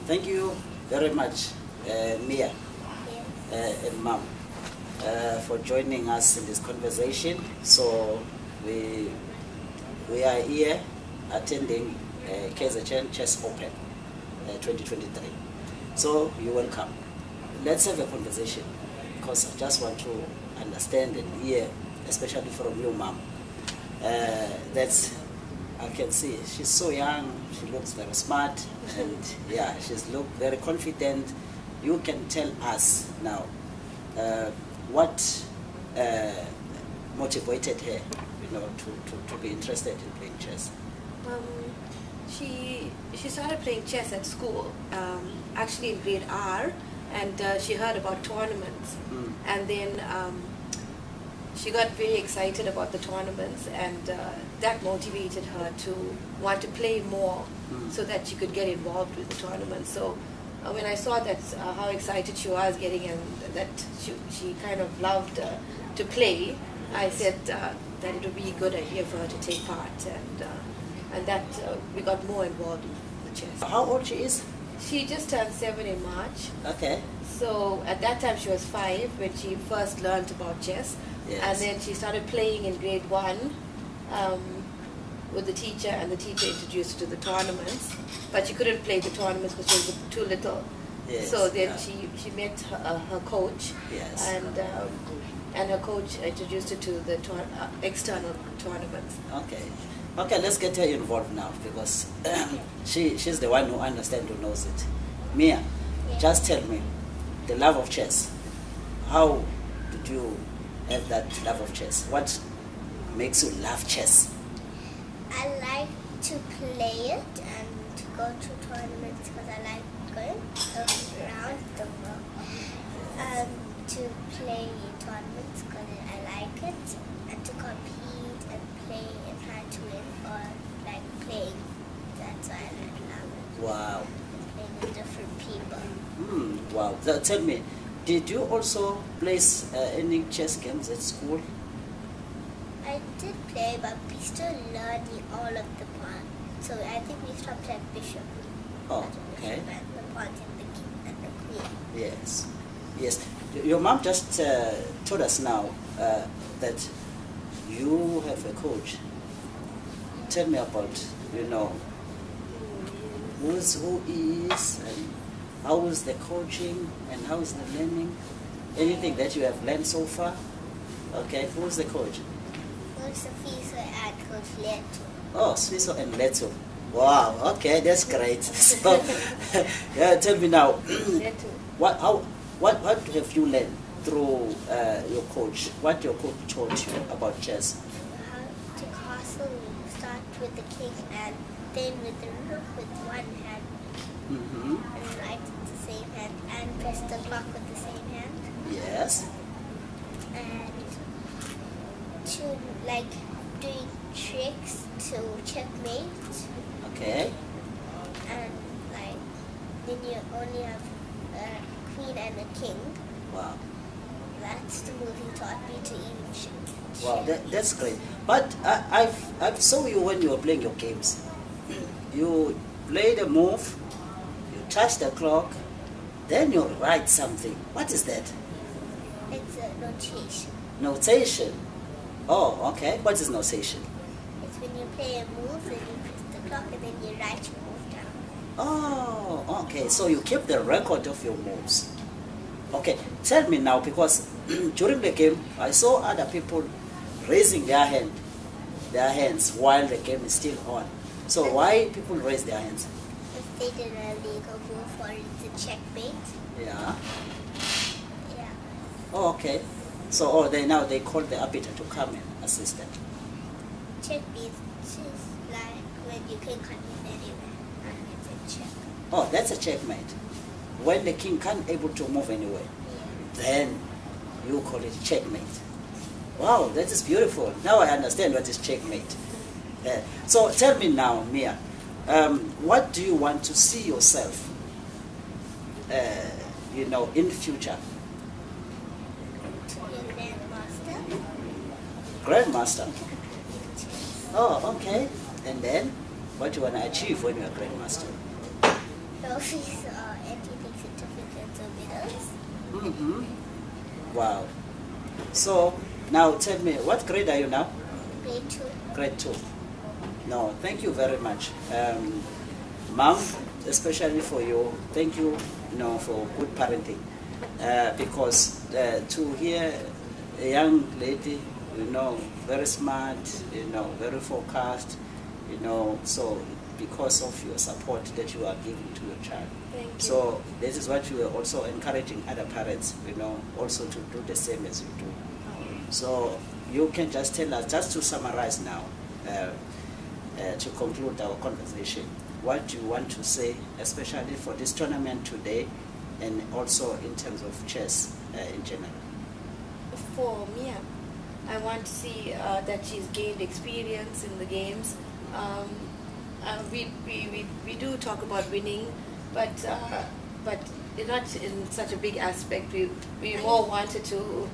Thank you very much, Mia and Mom, for joining us in this conversation. So we are here attending KZN Chess Open 2023. So you're welcome. Let's have a conversation because I just want to understand and hear, especially from you, Mom. That's I can see she's so young, she looks very smart, and yeah, she's look very confident. You can tell us now what motivated her, to be interested in playing chess. She started playing chess at school, actually in grade R, and she heard about tournaments, and then she got very excited about the tournaments, and that motivated her to want to play more so that she could get involved with the tournament. So when I saw that how excited she was getting and that she kind of loved to play, I said that it would be a good idea for her to take part, and that we got more involved in the chess. How old she is? She just turned 7 in March. Okay. So at that time she was 5 when she first learned about chess. Yes. And then she started playing in grade 1 with the teacher, and the teacher introduced her to the tournaments. But she couldn't play the tournaments because she was too little. Yes. So then she met her coach, yes. and her coach introduced her to the external tournaments. Okay. Okay, let's get her involved now because she's the one who understands, who knows it. Mia, just tell me, the love of chess, how did you have that love of chess? What makes you love chess? I like to play it and to go to tournaments because I like going around the world. To play tournaments because I like it, and to compete and play and try to win, or like playing. That's why I love it. Wow. Playing with different people. Wow. So, tell me, did you also play any chess games at school? I did play, but we still learning all of the pawns. So I think we stopped at bishop. Oh, okay. And the pawns and the king and the queen. Yes. Yes. Your mom just told us now that you have a coach. Tell me about, who is and how is the coaching and how is the learning? Anything that you have learned so far? Okay, who is the coach? Coach Sfiso and Coach Leto. Oh, Sfiso and Leto. Wow, okay, that's great. So, yeah, tell me now, what have you learned through your coach? What your coach taught you about chess? How to castle, start with the king and then with the rook with one hand. And right with the same hand, and press the clock with the same hand. Yes. And to doing tricks to checkmate. Okay. And then you only have a queen and a king. Wow. That's the move he taught me to even check. Wow, that's great. But I saw you when you were playing your games. You play the move, you touch the clock, then you write something. What is that? It's a notation. Notation. Oh, okay. What is notation? It's when you play a move, then you press the clock and then you write your move down. Oh, okay. So you keep the record of your moves. Okay. Tell me now, because during the game, I saw other people raising their hands while the game is still on. So why people raise their hands? If they did a legal move or it's a checkmate. Yeah. Yeah. Oh, okay. So they call the arbiter to come and assist them. Checkmate is like when you can come in anywhere and it's a check. Oh, that's a checkmate. When the king can't able to move anywhere, then you call it checkmate. Wow, that is beautiful. Now I understand what is checkmate. So tell me now, Mia, what do you want to see yourself, in the future? To be a grandmaster. Grandmaster? Oh, okay. And then, what do you want to achieve when you're a grandmaster? So trophies or anything, certificates or medals. Wow. So now tell me, what grade are you now? Grade 2. Grade 2. No, thank you very much. Mom, especially for you, thank you, for good parenting. Because to hear a young lady, very smart, very focused, so because of your support that you are giving to your child. Thank you. So this is what you are also encouraging other parents, also to do the same as you do. So you can just tell us, just to summarize now, to conclude our conversation, what do you want to say, especially for this tournament today, and also in terms of chess in general? For Mia, I want to see that she's gained experience in the games. We do talk about winning, but not in such a big aspect. We more wanted to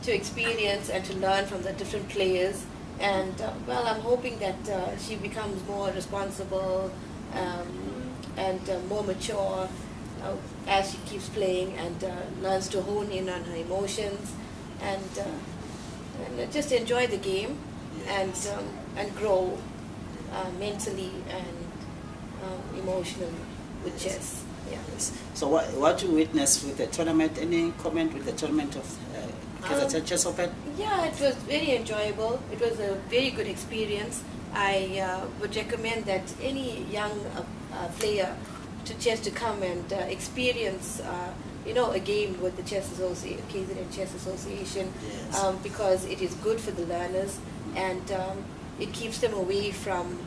experience and to learn from the different players. And well, I'm hoping that she becomes more responsible and more mature as she keeps playing, and learns to hone in on her emotions and just enjoy the game. Yes. And grow mentally and emotionally with chess. Yeah. Yes. So what you witnessed with the tournament? Any comment with the tournament of KZN Chess Open? Yeah, it was very enjoyable. It was a very good experience. I would recommend that any young player to chess to come and experience a game with the KZN Chess Association. Yes. Because it is good for the learners, and it keeps them away from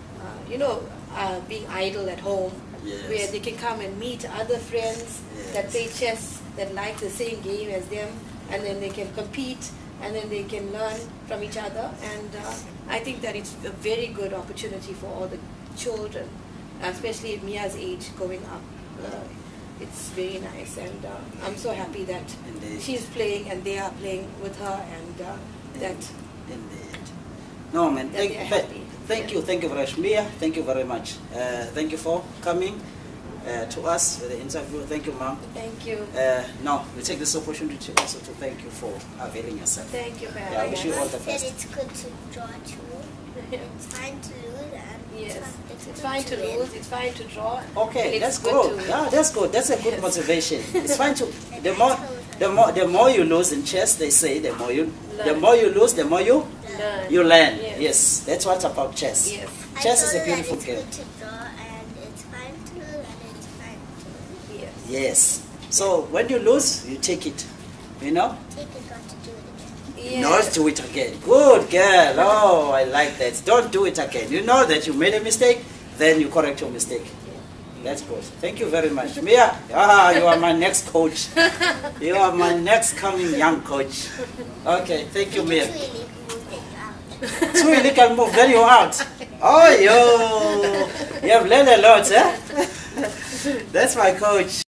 being idle at home. Yes. Where they can come and meet other friends. Yes. That play chess, that like the same game as them, and then they can compete, and then they can learn from each other. And I think that it's a very good opportunity for all the children, especially at Mia's age, going up. It's very nice, and I'm so happy that she's playing and they are playing with her, and that. Indeed. No, man. Thank you very much, Mia. Thank you very much. Thank you for coming to us for the interview. Thank you, Mom. Thank you. No, we take this opportunity also to thank you for availing yourself. Thank you, Barry. I wish you all the Said best. it's good to draw too. It's fine to lose, and Yes, it's fine to win. lose. It's fine to draw. Okay, that's good. good. Yeah, that's good. That's a good motivation. It's fine to the more you lose in chess, they say the more you lose, the more you learn. Yes, that's what's about chess. Yes. Chess is a beautiful it's game. Good to draw, and it's fine to lose, and it's fine to win. Yes. Yes. So when you lose, you take it. Take it, got to do it again. Yes. Not do it again. Good girl. Oh, I like that. Don't do it again. You know that you made a mistake, then you correct your mistake. That's good. Thank you very much. Mia, you are my next coach. You are my next coming young coach. Okay, thank you, Mia. Twilly can move then you out. Oh, you have learned a lot, eh? That's my coach.